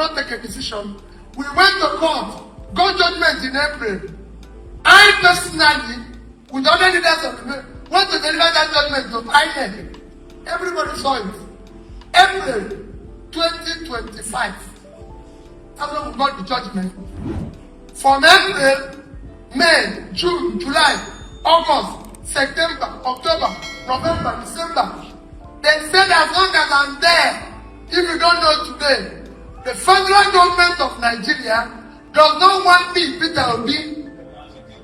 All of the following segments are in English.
not take a decision. We went to court, got judgment in April. I personally, with other leaders of the went to deliver that judgment to INEC. Everybody saw it. April 2025. That's when we got the judgment. From April, May, June, July, August, September, October, November, December. They said as long as I'm there, if you don't know today, the federal government of Nigeria does not want me, Peter Obi,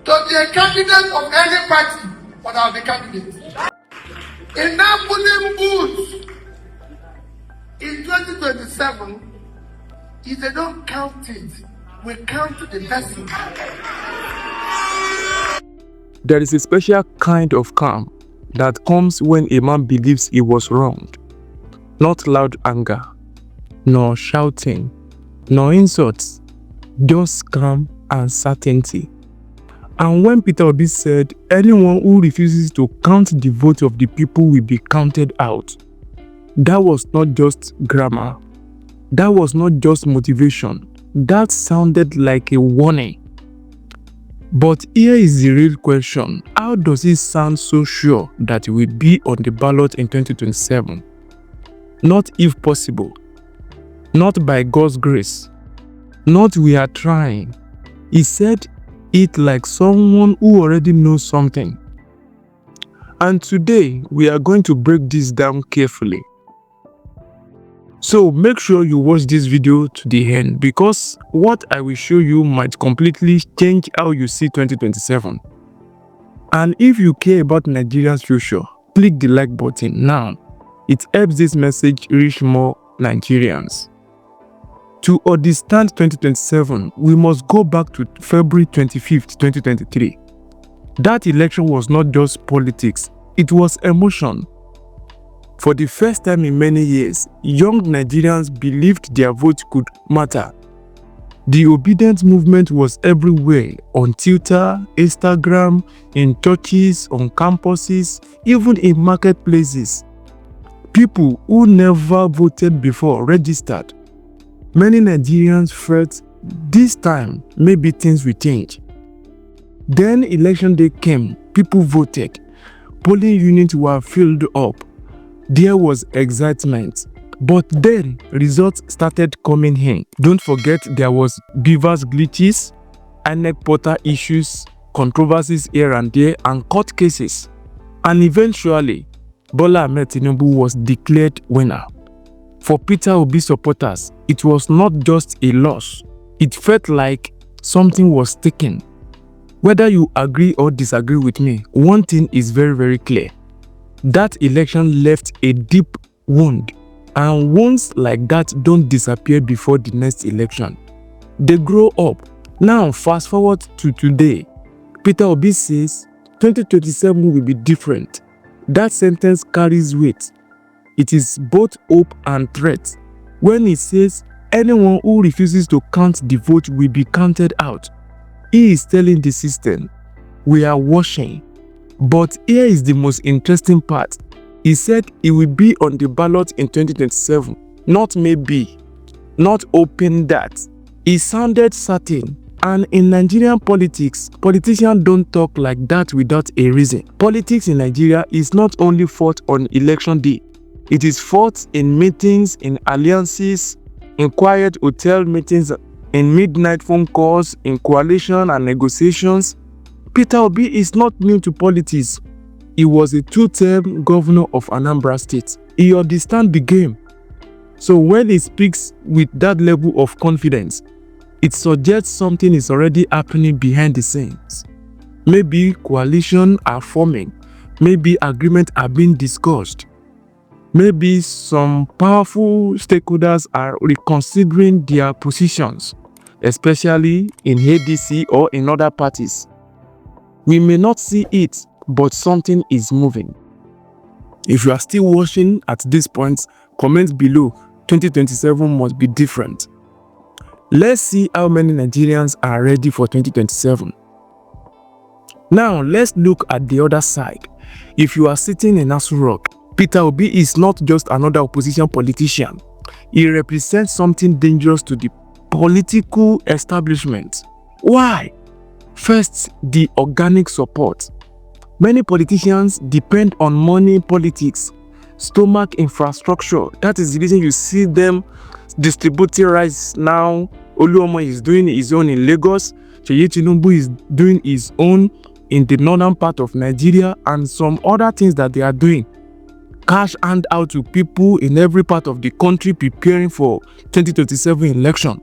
to be a candidate of any party, but I'll be candidate. In that polling booth, in 2027, if they don't count it, we count the person. There is a special kind of calm that comes when a man believes he was wronged. Not loud anger, nor shouting, nor insults, just calm and certainty. And when Peter Obi said, anyone who refuses to count the vote of the people will be counted out, that was not just grammar. That was not just motivation. That sounded like a warning. But here is the real question. How does he sound so sure that he will be on the ballot in 2027? Not if possible. Not by God's grace. Not we are trying. He said it like someone who already knows something. And today, we are going to break this down carefully. So make sure you watch this video to the end, because what I will show you might completely change how you see 2027. And if you care about Nigeria's future, click the like button now. It helps this message reach more Nigerians. To understand 2027, we must go back to February 25th, 2023. That election was not just politics, it was emotion. For the first time in many years, young Nigerians believed their vote could matter. The Obidient movement was everywhere, on Twitter, Instagram, in churches, on campuses, even in marketplaces. People who never voted before registered. Many Nigerians felt this time maybe things will change. Then election day came, people voted. Polling units were filled up. There was excitement, but then results started coming in. Don't forget there was beavers glitches, INEC portal issues, controversies here and there, and court cases. And eventually, Bola Ahmed Tinubu was declared winner. For Peter Obi supporters, it was not just a loss. It felt like something was taken. Whether you agree or disagree with me, one thing is very, very clear. That election left a deep wound, and wounds like that don't disappear before the next election. They grow up. Now fast forward to today. Peter Obi says 2027 will be different. That sentence carries weight. It is both hope and threat. When he says anyone who refuses to count the vote will be counted out, he is telling the system, we are watching. But here is the most interesting part. He said he will be on the ballot in 2027. Not maybe. Not hoping that. He sounded certain. And in Nigerian politics, politicians don't talk like that without a reason. Politics in Nigeria is not only fought on election day. It is fought in meetings, in alliances, in quiet hotel meetings, in midnight phone calls, in coalition and negotiations. Peter Obi is not new to politics. He was a two-term governor of Anambra State. He understands the game. So when he speaks with that level of confidence, it suggests something is already happening behind the scenes. Maybe coalitions are forming. Maybe agreements are being discussed. Maybe some powerful stakeholders are reconsidering their positions, especially in ADC or in other parties. We may not see it, but something is moving. If you are still watching at this point, comment below. 2027 must be different. Let's see how many Nigerians are ready for 2027. Now, let's look at the other side. If you are sitting in Aso Rock, Peter Obi is not just another opposition politician. It represents something dangerous to the political establishment. Why? First, the organic support. Many politicians depend on money politics, stomach infrastructure. That is the reason you see them distributing rice now. Oluomo is doing his own in Lagos. Asiwaju Tinubu is doing his own in the northern part of Nigeria, and some other things that they are doing. Cash hand out to people in every part of the country preparing for 2027 election.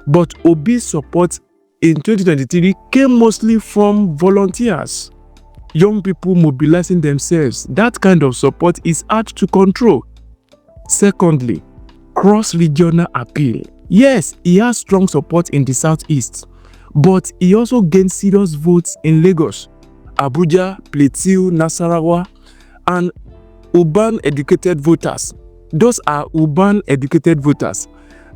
But Obi's support in 2023 came mostly from volunteers, young people mobilizing themselves. That kind of support is hard to control. Secondly, cross-regional appeal. Yes, he has strong support in the southeast, but he also gained serious votes in Lagos, Abuja, Plateau, Nasarawa, and urban educated voters. Those are urban educated voters.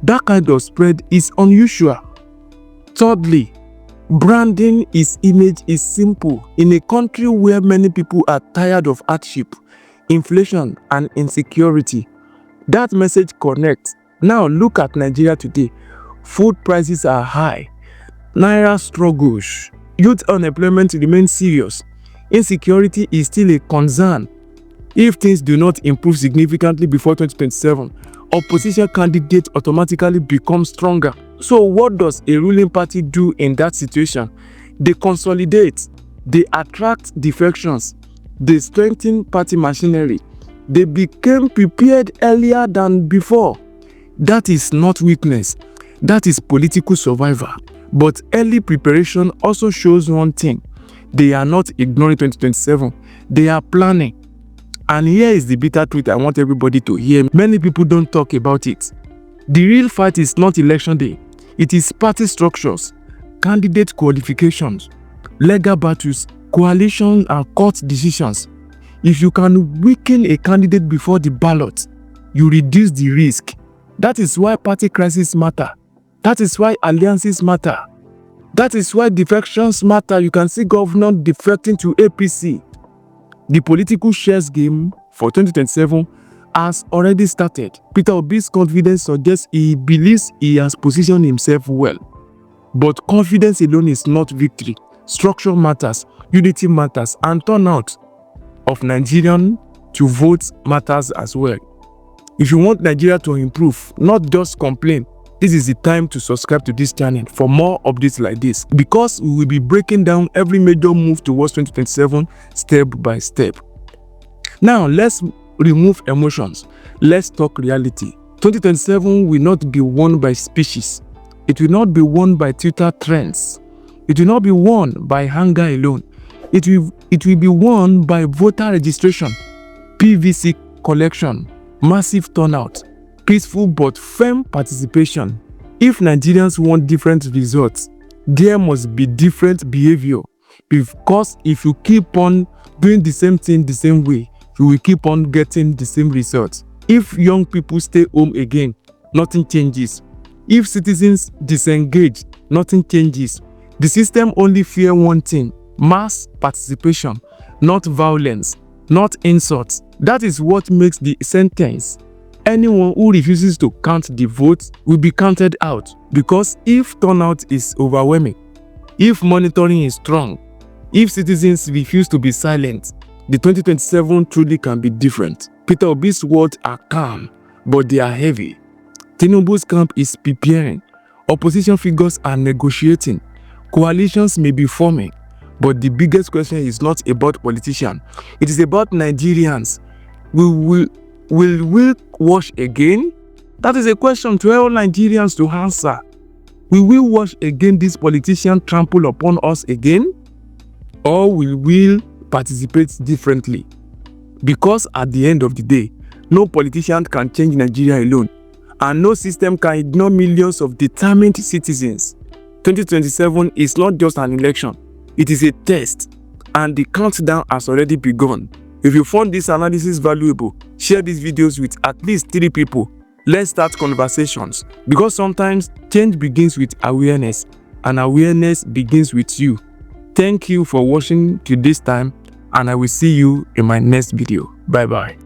That kind of spread is unusual. Thirdly, branding his image is simple. In a country where many people are tired of hardship, inflation, and insecurity, that message connects. Now look at Nigeria today. Food prices are high. Naira struggles. Youth unemployment remains serious. Insecurity is still a concern. If things do not improve significantly before 2027, opposition candidates automatically become stronger. So what does a ruling party do in that situation? They consolidate, they attract defections, they strengthen party machinery. They became prepared earlier than before. That is not weakness, that is political survival. But early preparation also shows one thing: they are not ignoring 2027, they are planning. And here is the bitter truth I want everybody to hear. Many people don't talk about it. The real fight is not election day. It is party structures, candidate qualifications, legal battles, coalition and court decisions. If you can weaken a candidate before the ballot, you reduce the risk. That is why party crises matter. That is why alliances matter. That is why defections matter. You can see governors defecting to APC. The political chess game for 2027 has already started. Peter Obi's confidence suggests he believes he has positioned himself well. But confidence alone is not victory. Structure matters, unity matters, and turnout of Nigerians to vote matters as well. If you want Nigeria to improve, not just complain, this is the time to subscribe to this channel for more updates like this, because we will be breaking down every major move towards 2027 step by step. Now let's remove emotions. Let's talk reality. 2027 will not be won by speeches. It will not be won by Twitter trends. It will not be won by hunger alone. It will be won by voter registration, PVC collection, massive turnout, peaceful but firm participation. If Nigerians want different results, there must be different behavior. Because if you keep on doing the same thing the same way, you will keep on getting the same results. If young people stay home again, nothing changes. If citizens disengage, nothing changes. The system only fears one thing: mass participation, not violence, not insults. That is what makes the sentence. Anyone who refuses to count the votes will be counted out. Because if turnout is overwhelming, if monitoring is strong, if citizens refuse to be silent, the 2027 truly can be different. Peter Obi's words are calm, but they are heavy. Tinubu's camp is preparing. Opposition figures are negotiating. Coalitions may be forming. But the biggest question is not about politicians. It is about Nigerians. Will we wash again? That is a question to all Nigerians to answer. Will we wash again these politicians trample upon us again? Or will we participate differently? Because at the end of the day, no politician can change Nigeria alone. And no system can ignore millions of determined citizens. 2027 is not just an election. It is a test. And the countdown has already begun. If you found this analysis valuable, share these videos with at least 3 people. Let's start conversations. Because sometimes change begins with awareness, and awareness begins with you. Thank you for watching till this time, and I will see you in my next video. Bye bye.